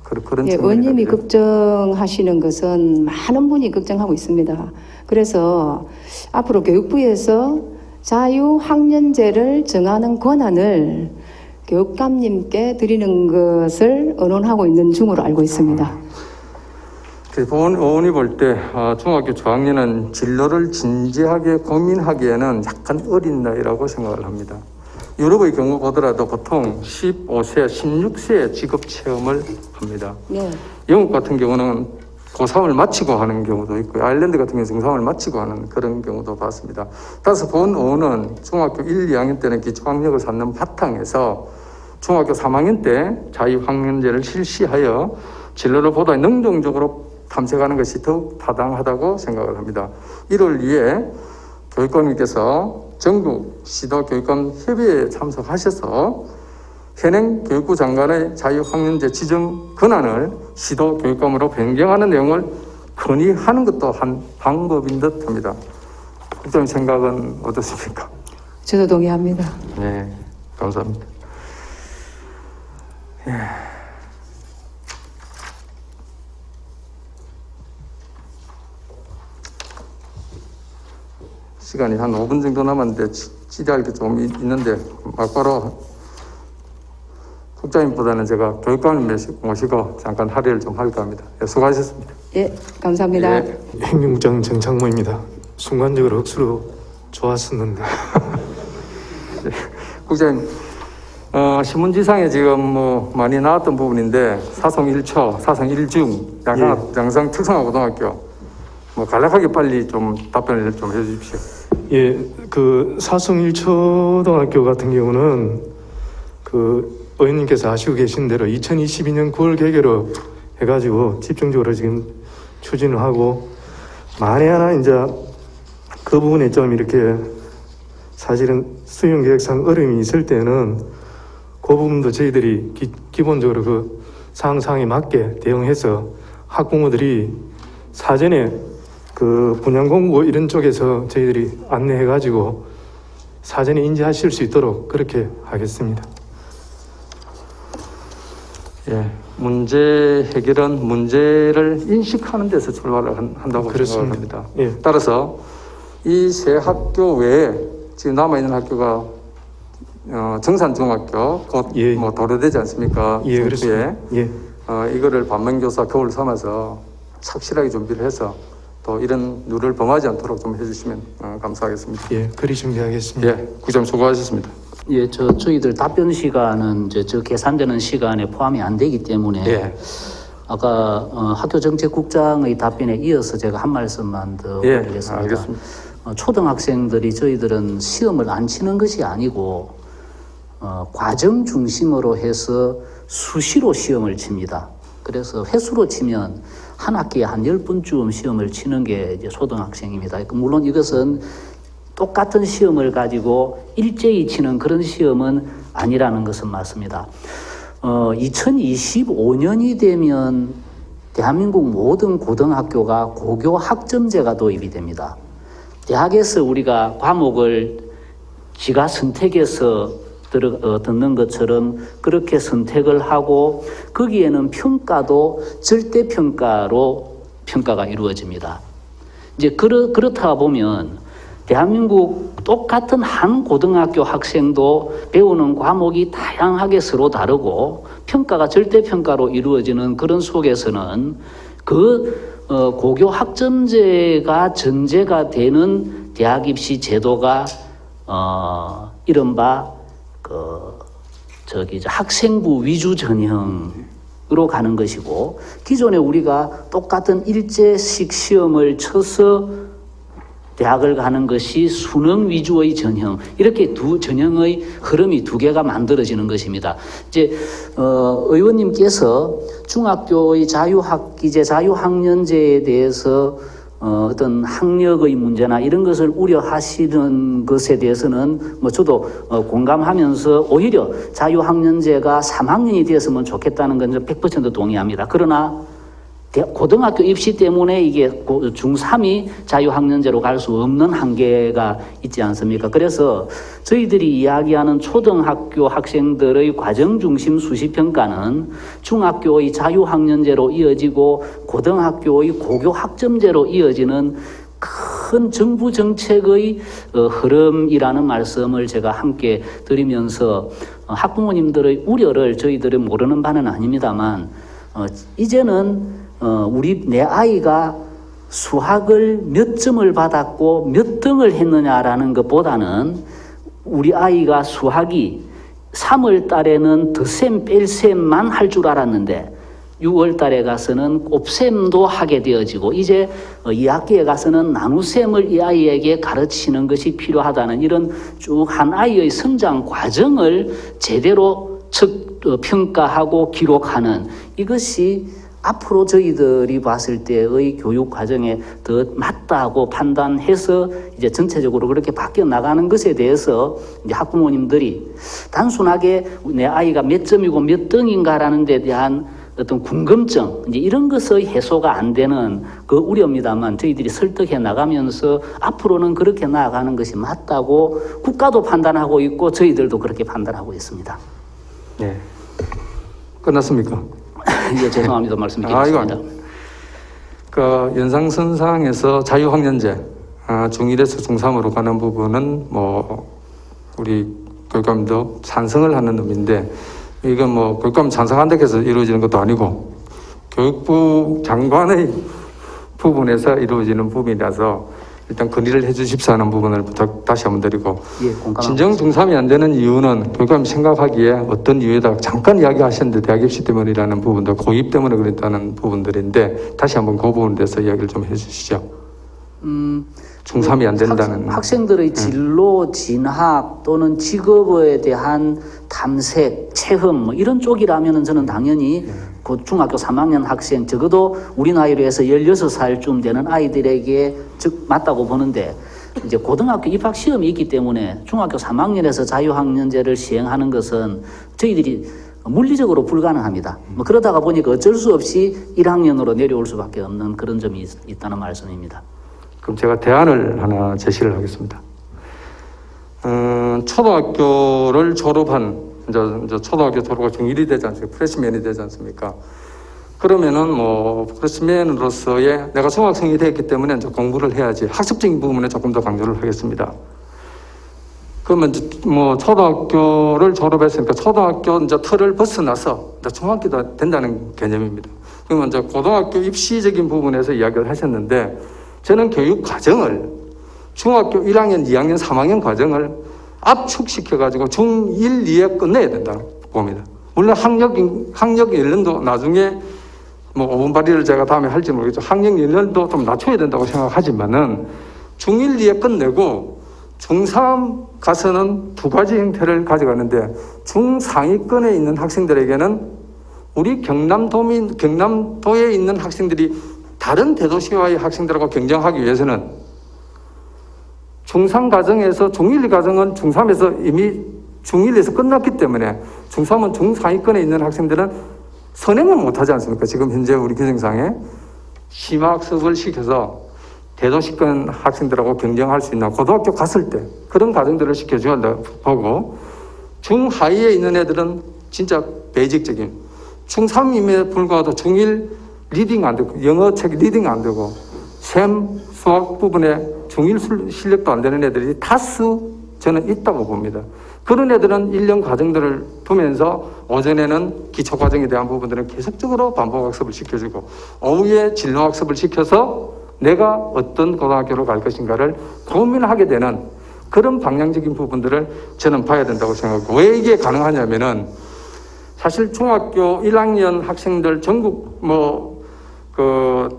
그런 의원님이 걱정하시는 것은 많은 분이 걱정하고 있습니다. 그래서 앞으로 교육부에서 자유학년제를 정하는 권한을 교육감님께 드리는 것을 의논하고 있는 중으로 알고 있습니다. 의원이 볼 때 중학교 저학년은 진로를 진지하게 고민하기에는 약간 어린 나이라고 생각을 합니다. 유럽의 경우 보더라도 보통 15세, 16세에 직업체험을 합니다. 네. 영국 같은 경우는 고3을 마치고 하는 경우도 있고요. 아일랜드 같은 경우는 중3을 마치고 하는 그런 경우도 봤습니다. 따라서 본 의원은 중학교 1, 2학년 때는 기초학력을 쌓는 바탕에서 중학교 3학년 때 자유학년제를 실시하여 진로를 보다 능동적으로 탐색하는 것이 더욱 타당하다고 생각을 합니다. 1월 2에 교육감님께서 전국 시도교육감 협의회에 참석하셔서 현행 교육부 장관의 자유학년제 지정 권한을 시도교육감으로 변경하는 내용을 건의하는 것도 한 방법인 듯 합니다. 국장님 생각은 어떻습니까? 저도 동의합니다. 네, 감사합니다. 시간이 한 5분 정도 남았는데 질의할 게 좀 있는데 막바로 국장님보다는 제가 교육감을 모시고 잠깐 할애를 좀 할까 합니다. 수고하셨습니다. 감사합니다. 행정국장 정창모입니다. 순간적으로 억수로 좋았었는데. 국장님, 신문지상에 지금 많이 나왔던 부분인데 사성 1초, 사성 1중, 양상 특성화고등학교 간략하게 빨리 좀 답변을 좀 해주십시오. 그 사성 1초등학교 같은 경우는 그 의원님께서 아시고 계신 대로 2022년 9월 개교로 해가지고 집중적으로 지금 추진을 하고 만에 하나 이제 그 부분에 좀 이렇게 사실은 수용 계획상 어려움이 있을 때는 그 부분도 저희들이 기본적으로 그 상황에 맞게 대응해서 학부모들이 사전에 그 분양 공고 이런 쪽에서 저희들이 안내해가지고 사전에 인지하실 수 있도록 그렇게 하겠습니다. 예, 문제 해결은 문제를 인식하는 데서 출발을 한다고 그렇습니다. 생각합니다. 예. 따라서 이 세 학교 외에 지금 남아있는 학교가 정산중학교 곧 예. 뭐 도래되지 않습니까? 예, 정부에. 그렇습니다. 예. 이거를 반면교사 교을 삼아서 착실하게 준비를 해서 또 이런 누를 범하지 않도록 좀 해주시면 감사하겠습니다. 예, 그리 준비하겠습니다. 예, 구점 수고하셨습니다. 예, 저희들 답변 시간은 이제 저 계산되는 시간에 포함이 안 되기 때문에 예, 아까 학교정책국장의 답변에 이어서 제가 한 말씀만 더 예, 드리겠습니다. 알겠습니다. 초등학생들이 저희들은 시험을 안 치는 것이 아니고 과정 중심으로 해서 수시로 시험을 칩니다. 그래서 횟수로 치면 한 학기에 한 10번쯤 시험을 치는 게 이제 초등학생입니다. 물론 이것은 똑같은 시험을 가지고 일제히 치는 그런 시험은 아니라는 것은 맞습니다. 2025년이 되면 대한민국 모든 고등학교가 고교 학점제가 도입이 됩니다. 대학에서 우리가 과목을 지가 선택해서 듣는 것처럼 그렇게 선택을 하고 거기에는 평가도 절대평가로 평가가 이루어집니다. 이제 그렇다 보면 대한민국 똑같은 한 고등학교 학생도 배우는 과목이 다양하게 서로 다르고 평가가 절대평가로 이루어지는 그런 속에서는 고교 학점제가 전제가 되는 대학 입시 제도가 이른바 학생부 위주 전형으로 가는 것이고, 기존에 우리가 똑같은 일제식 시험을 쳐서 대학을 가는 것이 수능 위주의 전형, 이렇게 두 전형의 흐름이 두 개가 만들어지는 것입니다. 이제 의원님께서 중학교의 자유학년제에 대해서 어떤 학력의 문제나 이런 것을 우려하시는 것에 대해서는 뭐 저도 공감하면서 오히려 자유학년제가 3학년이 되었으면 좋겠다는 건 100% 동의합니다. 그러나 고등학교 입시 때문에 이게 중3이 자유학년제로 갈 수 없는 한계가 있지 않습니까? 그래서 저희들이 이야기하는 초등학교 학생들의 과정중심 수시평가는 중학교의 자유학년제로 이어지고 고등학교의 고교 학점제로 이어지는 큰 정부 정책의 흐름이라는 말씀을 제가 함께 드리면서 학부모님들의 우려를 저희들이 모르는 바는 아닙니다만 이제는 내 아이가 수학을 몇 점을 받았고 몇 등을 했느냐라는 것보다는 우리 아이가 수학이 3월 달에는 덧셈 뺄셈만 할 줄 알았는데 6월 달에 가서는 곱셈도 하게 되어지고 이제 2학기에 가서는 나눗셈을 이 아이에게 가르치는 것이 필요하다는 이런 쭉 한 아이의 성장 과정을 제대로 평가하고 기록하는 이것이 앞으로 저희들이 봤을 때의 교육 과정에 더 맞다고 판단해서 이제 전체적으로 그렇게 바뀌어 나가는 것에 대해서 이제 학부모님들이 단순하게 내 아이가 몇 점이고 몇 등인가라는 데 대한 어떤 궁금증, 이제 이런 것의 해소가 안 되는 그 우려입니다만 저희들이 설득해 나가면서 앞으로는 그렇게 나아가는 것이 맞다고 국가도 판단하고 있고 저희들도 그렇게 판단하고 있습니다. 네. 끝났습니까? 예, 죄송합니다. 말씀드리겠습니다. 연상선상에서 자유학년제, 중1에서 중3으로 가는 부분은 우리 교육감도 찬성을 하는 의미인데, 이건 교육감 찬성한다고 해서 이루어지는 것도 아니고, 교육부 장관의 부분에서 이루어지는 부분이라서 일단 건의를 해 주십사 하는 부분을 부탁 다시 한번 드리고, 예, 공감합니다. 진정 중3이 안 되는 이유는 교육감이 생각하기에 어떤 이유에다 잠깐 이야기하셨는데 대학 입시 때문이라는 부분도 고입 때문에 그랬다는 부분들인데 다시 한번 그 부분에 대해서 이야기를 좀 해주시죠. 중3이 안 된다는. 학생들의 진로, 진학 또는 직업에 대한 탐색, 체험 이런 쪽이라면은 저는 당연히 그 중학교 3학년 학생 적어도 우리 나이로 해서 16살쯤 되는 아이들에게 맞다고 보는데 이제 고등학교 입학 시험이 있기 때문에 중학교 3학년에서 자유학년제를 시행하는 것은 저희들이 물리적으로 불가능합니다. 그러다가 보니까 어쩔 수 없이 1학년으로 내려올 수밖에 없는 그런 점이 있다는 말씀입니다. 그럼 제가 대안을 하나 제시를 하겠습니다. 초등학교를 졸업한 이제 초등학교 졸업가 중1이 되지 않습니까? 프레시맨이 되지 않습니까? 그러면은 뭐 프레시맨으로서의 내가 중학생이 됐기 때문에 이제 공부를 해야지. 학습적인 부분에 조금 더 강조를 하겠습니다. 그러면 이제 뭐 초등학교를 졸업했으니까 초등학교 이제 틀을 벗어나서 이제 중학교가 된다는 개념입니다. 그러면 이제 고등학교 입시적인 부분에서 이야기를 하셨는데 저는 교육 과정을 중학교 1학년, 2학년, 3학년 과정을 압축시켜가지고 중1, 2에 끝내야 된다고 봅니다. 물론 학력 연령도 나중에 뭐 5분 발의를 제가 다음에 할지 모르겠죠. 학력 연령도 좀 낮춰야 된다고 생각하지만은 중1, 2에 끝내고 중3 가서는 두 가지 형태를 가져가는데 중상위권에 있는 학생들에게는 우리 경남도에 있는 학생들이 다른 대도시와의 학생들하고 경쟁하기 위해서는 중3 과정에서 중1, 2 과정은 중3에서 이미 중1에서 끝났기 때문에 중3은 중상위권에 있는 학생들은 선행은 못하지 않습니까? 지금 현재 우리 규정상에 심화학습을 시켜서 대도시권 학생들하고 경쟁할 수 있는 고등학교 갔을 때 그런 과정들을 시켜줘야 한다고 보고 중하위에 있는 애들은 진짜 베이직적인 중3임에 불구하고 중1 리딩 안 되고 영어 책 리딩 안 되고 셈 수학 부분에 중1 실력도 안 되는 애들이 다수 저는 있다고 봅니다. 그런 애들은 1년 과정들을 두면서 오전에는 기초과정에 대한 부분들은 계속적으로 반복학습을 시켜주고 오후에 진로학습을 시켜서 내가 어떤 고등학교로 갈 것인가를 고민하게 되는 그런 방향적인 부분들을 저는 봐야 된다고 생각하고 왜 이게 가능하냐면은 사실 중학교 1학년 학생들 전국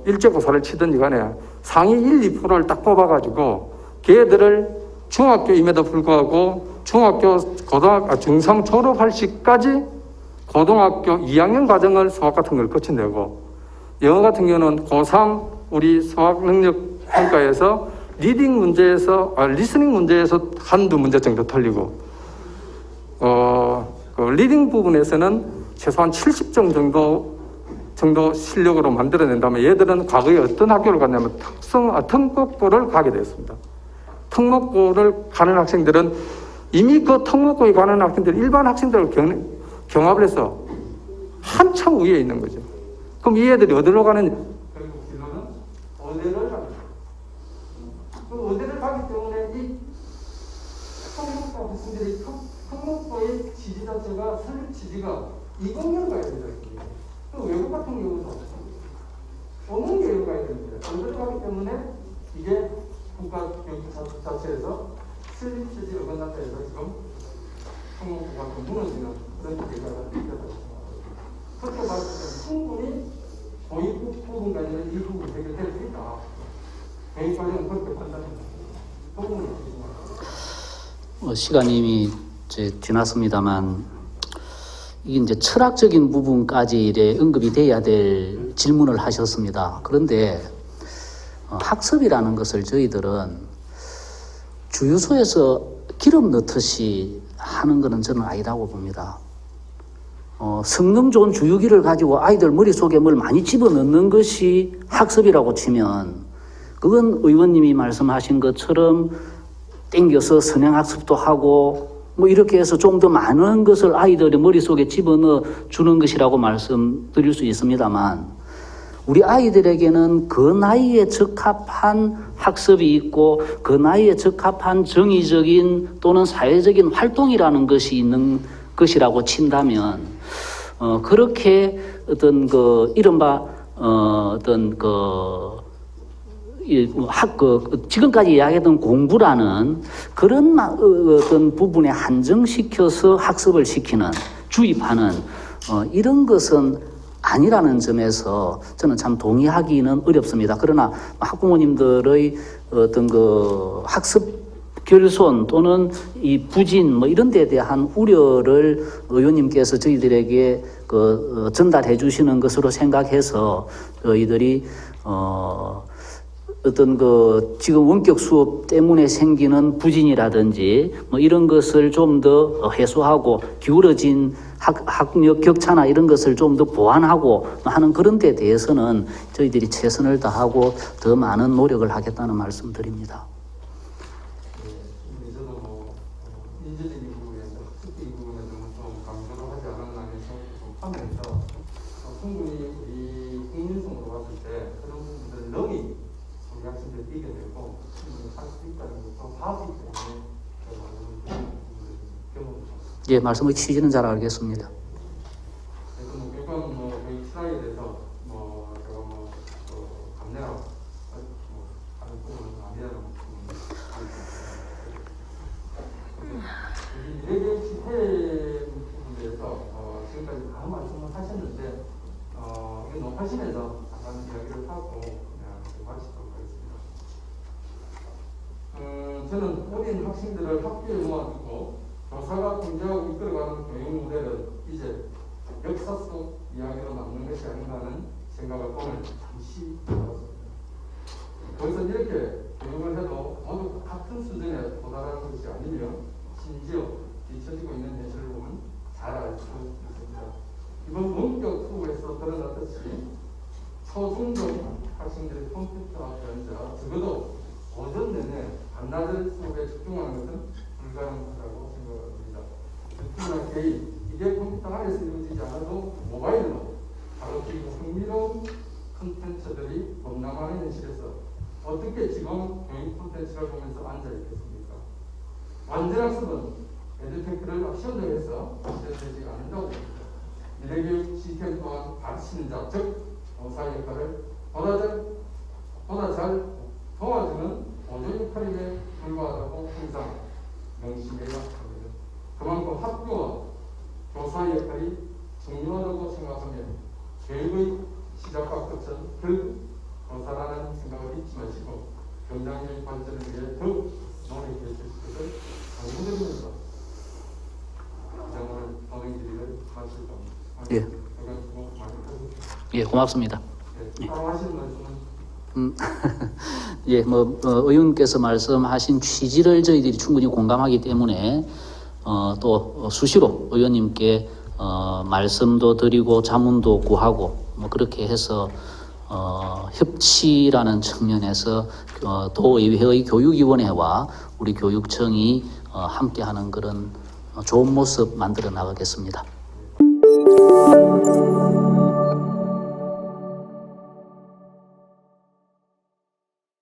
일제고사를 치든지 간에 상위 1, 2%를 딱 뽑아가지고 걔들을 중학교임에도 불구하고 중3 졸업할 시까지 고등학교 2학년 과정을 수학 같은 걸 거쳐내고 영어 같은 경우는 고3 우리 수학 능력 평가에서 리스닝 문제에서 한두 문제 정도 틀리고 리딩 부분에서는 최소한 70점 정도 실력으로 만들어낸다면 얘들은 과거에 어떤 학교를 갔냐면 특목고를 가게 되었습니다. 특목고를 가는 학생들은 이미 그 특목고에 가는 학생들 일반 학생들을 경합을 해서 한참 위에 있는 거죠. 그럼 이 애들이 어디로 가느냐? 결국 진로는 어디를 갑니다. 그 어디를 가기 때문에 이 특목고 학생들이 특목고의 지지 자체가 설립 지지가 2공년 가야 된다. 또 외국 같은 경우도 없는 교육 가야 됩니다. 어디를 가기 때문에 이게 국가교육 자체에서 설립 지지를 어긋났다 해서 지금 특목고가 무너지는 그런 결과가 있었습니다. 그렇게 봤을 때 충분히 고위급 부분까지는 이 부분이 해결될 수 있다. 교육 과정은 그렇게 판단합니다. 그 부분이 있습니다. 시간이 이미 지났습니다만 이게 이제 철학적인 부분까지 이래 언급이 돼야 될 질문을 하셨습니다. 그런데 학습이라는 것을 저희들은 주유소에서 기름 넣듯이 하는 것은 저는 아니라고 봅니다. 성능 좋은 주유기를 가지고 아이들 머릿속에 뭘 많이 집어넣는 것이 학습이라고 치면 그건 의원님이 말씀하신 것처럼 땡겨서 선행학습도 하고 이렇게 해서 좀 더 많은 것을 아이들의 머릿속에 집어넣어 주는 것이라고 말씀드릴 수 있습니다만 우리 아이들에게는 그 나이에 적합한 학습이 있고 그 나이에 적합한 정의적인 또는 사회적인 활동이라는 것이 있는 것이라고 친다면 그렇게 어떤 이른바 지금까지 이야기했던 공부라는 그런 어떤 부분에 한정시켜서 학습을 시키는, 주입하는, 이런 것은 아니라는 점에서 저는 참 동의하기는 어렵습니다. 그러나 학부모님들의 어떤 학습 결손 또는 이 부진 이런 데에 대한 우려를 의원님께서 저희들에게 전달해 주시는 것으로 생각해서 저희들이 어떤 지금 원격 수업 때문에 생기는 부진이라든지 이런 것을 좀 더 해소하고 기울어진 학력 격차나 이런 것을 좀 더 보완하고 하는 그런 데 대해서는 저희들이 최선을 다하고 더 많은 노력을 하겠다는 말씀드립니다. 저도 인재적인 부분에서, 학습적인 부분에서는 좀 충분히 우리 국민성으로 봤을 때 그런 부분들 능히 우리 학생들 뛰게 되고 충분히 할 수 있다는 것도 봤기 때문에 경험을 예, 말씀의 취지는 잘 알겠습니다. 그래서 뭐 교육감 교육 시나리오에 대해서 제가 감내라고 하는 부분은 아니라는 우리 미래교육 시스템 부분에 대해서 지금까지 많은 말씀을 하셨는데 이거 녹화하시면서 잠깐 이야기를 하고 그냥 마치도록 하겠습니다. 저는 어린 학생들을 학교에 모아두고 교사가 공개하고 이끌어가는 교육 모델은 이제 역사 속 이야기로 남는 것이 아닌가 하는 생각을 오늘 잠시 해봤습니다. 거기서 이렇게 교육을 해도 모두 같은 수준에 도달하는 것이 아니며 심지어 뒤처지고 있는 현실을 보면 잘 알 수 있습니다. 이번 원격 수업에서 드러났듯이 초중등 학생들의 컴퓨터 연자 적어도 오전 내내 반나절 수업에 집중하는 것은 불가능하다고 생각합니다. 특히나 개인, 이게 컴퓨터 안에서 이루어지지 않아도 모바일로 바로 지금 흥미로운 콘텐츠들이 범람하는 현실에서 어떻게 지금 교육 콘텐츠를 보면서 앉아있겠습니까? 완전학습은 에듀테크를 시험장에서 시전되지 않는다고 봅니다. 미래교육 시스템 또한 가르치는 자, 즉 교사 역할을 보다 잘 도와주는 보조 역할임에 불과하다고 항상 명심해야 합니다. 그만큼 학교와 교사 역할이 중요하다고 생각하며 교육의 시작과 끝은 결국 교사라는 생각을 잊지 마시고 경장교육 발전을 위해 더욱 노력해 주실 것을 강조드리면서 이장을 도행질의를 마칠 겁니다. 예. 예, 고맙습니다. 네, 따로 하시는 말씀은 예, 의원께서 말씀하신 취지를 저희들이 충분히 공감하기 때문에 또 수시로 의원님께 말씀도 드리고 자문도 구하고 그렇게 해서 협치라는 측면에서 도의회의 교육위원회와 우리 교육청이 함께하는 그런 좋은 모습 만들어 나가겠습니다.